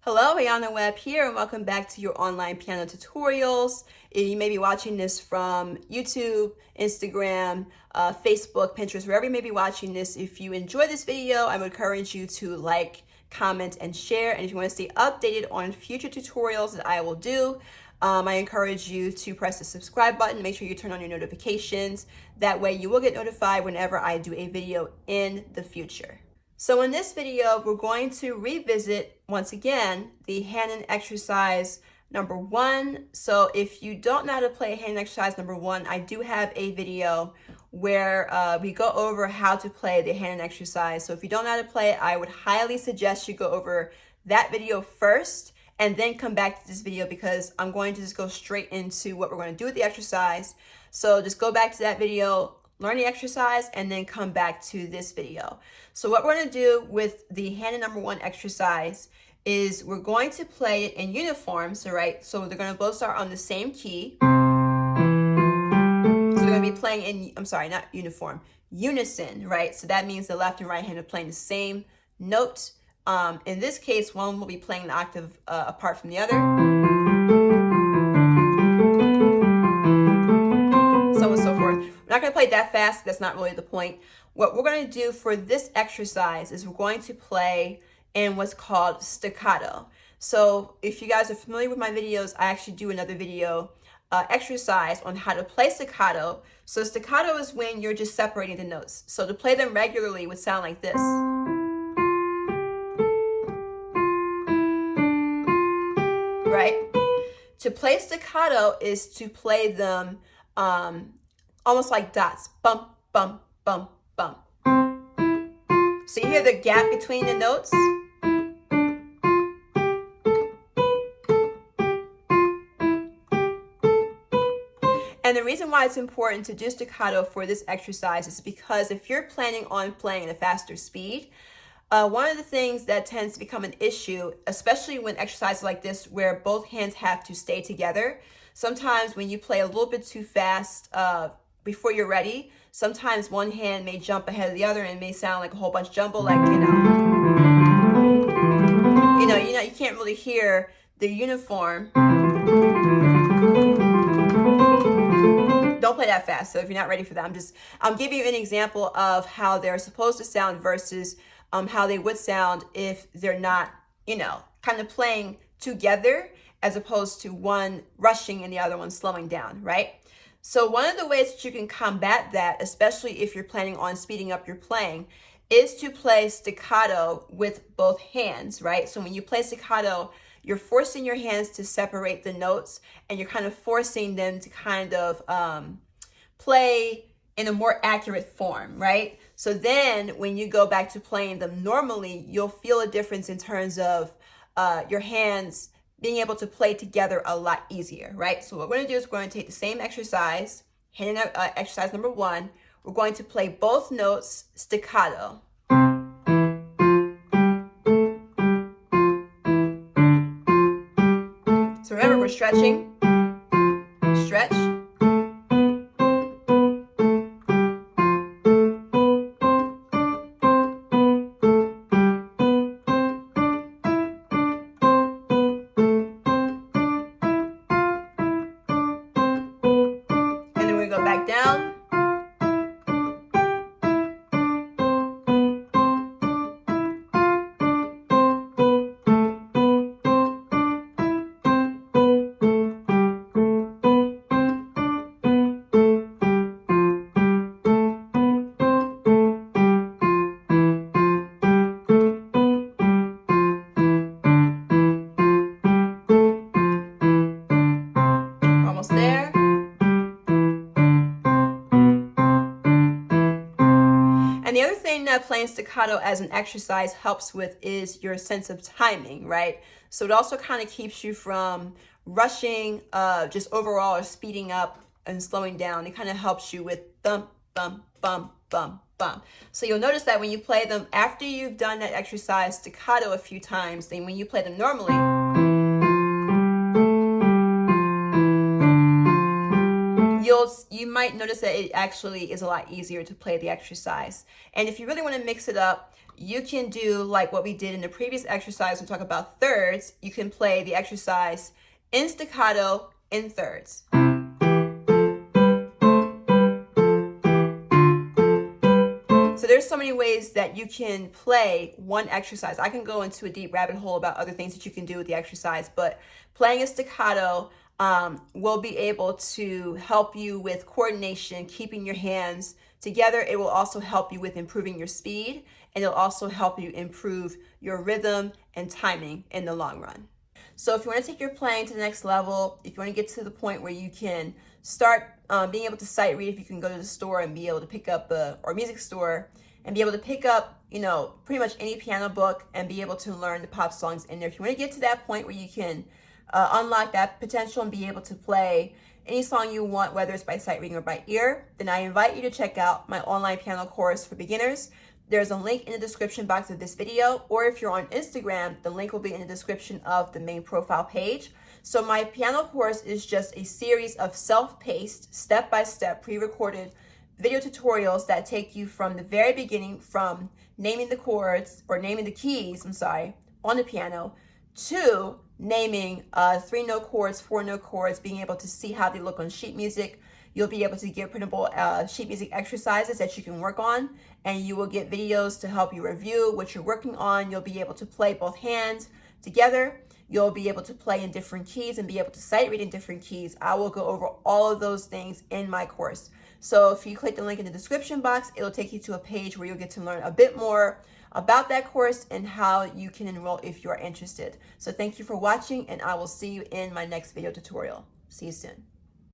Hello, Hanon Web here, and welcome back to your online piano tutorials. You may be watching this from YouTube, Instagram, Facebook, Pinterest, wherever you may be watching this. If you enjoy this video, I would encourage you to like, comment, and share. And if you want to stay updated on future tutorials that I will do, I encourage you to press the subscribe button. Make sure you turn on your notifications. That way you will get notified whenever I do a video in the future. So in this video, we're going to revisit, once again, the Hanon exercise number 1. So if you don't know how to play Hanon exercise number 1, I do have a video where we go over how to play the Hanon exercise. So if you don't know how to play it, I would highly suggest you go over that video first and then come back to this video, because I'm going to just go straight into what we're going to do with the exercise. So just go back to that video, learn the exercise, and then come back to this video. So what we're going to do with the Hanon number 1 exercise is we're going to play it in uniform. So so they're going to both start on the same key. So they're going to be playing in, I'm sorry, not uniform, unison, right? So that means the left and right hand are playing the same note. In this case, one will be playing an octave apart from the other. So on and so forth. We're not going to play that fast. That's not really the point. What we're going to do for this exercise is we're going to play in what's called staccato. So if you guys are familiar with my videos, I actually do another video exercise on how to play staccato. So staccato is when you're just separating the notes. So to play them regularly would sound like this. Right? To play staccato is to play them almost like dots. Bump, bump, bump, bump. So you hear the gap between the notes? And the reason why it's important to do staccato for this exercise is because if you're planning on playing at a faster speed, one of the things that tends to become an issue, especially when exercises like this where both hands have to stay together, sometimes when you play a little bit too fast before you're ready, sometimes one hand may jump ahead of the other and it may sound like a whole bunch jumbled, like, you can't really hear the uniform. Don't play that fast. So if you're not ready for that, I'm giving you an example of how they're supposed to sound versus how they would sound if they're not, kind of playing together, as opposed to one rushing and the other one slowing down, right? So one of the ways that you can combat that, especially if you're planning on speeding up your playing, is to play staccato with both hands, right? So when you play staccato, you're forcing your hands to separate the notes, and you're kind of forcing them to kind of play in a more accurate form, right? So then when you go back to playing them normally, you'll feel a difference in terms of your hands being able to play together a lot easier, right? So what we're going to do is we're going to take the same exercise, Hanon exercise number 1. We're going to play both notes staccato. So remember, we're stretching, stretch. Go back down. Almost there. And the other thing that playing staccato as an exercise helps with is your sense of timing, right? So it also kind of keeps you from rushing, just overall, or speeding up and slowing down. It kind of helps you with bump, bump, bump, bump, bump. So you'll notice that when you play them, after you've done that exercise staccato a few times, then when you play them normally, you might notice that it actually is a lot easier to play the exercise. And if you really want to mix it up, you can do like what we did in the previous exercise. We talk about thirds. You can play the exercise in staccato in thirds. So there's so many ways that you can play one exercise. I can go into a deep rabbit hole about other things that you can do with the exercise, but playing a staccato will be able to help you with coordination, keeping your hands together. It will also help you with improving your speed, and it'll also help you improve your rhythm and timing in the long run. So if you want to take your playing to the next level, if you want to get to the point where you can start being able to sight read, if you can go to the store and be able to pick up or music store and be able to pick up, pretty much any piano book and be able to learn the pop songs in there. If you want to get to that point where you can unlock that potential and be able to play any song you want, whether it's by sight reading or by ear, then I invite you to check out my online piano course for beginners. There's a link in the description box of this video, or if you're on Instagram, the link will be in the description of the main profile page. So my piano course is just a series of self-paced, step-by-step, pre-recorded video tutorials that take you from the very beginning, from naming the chords, or naming the keys, on the piano, to naming 3-note chords, 4-note chords, being able to see how they look on sheet music. You'll be able to get printable sheet music exercises that you can work on, and you will get videos to help you review what you're working on. You'll be able to play both hands together. You'll be able to play in different keys and be able to sight read in different keys. I will go over all of those things in my course. So if you click the link in the description box, it'll take you to a page where you'll get to learn a bit more about that course and how you can enroll if you are interested. So thank you for watching, and I will see you in my next video tutorial. See you soon.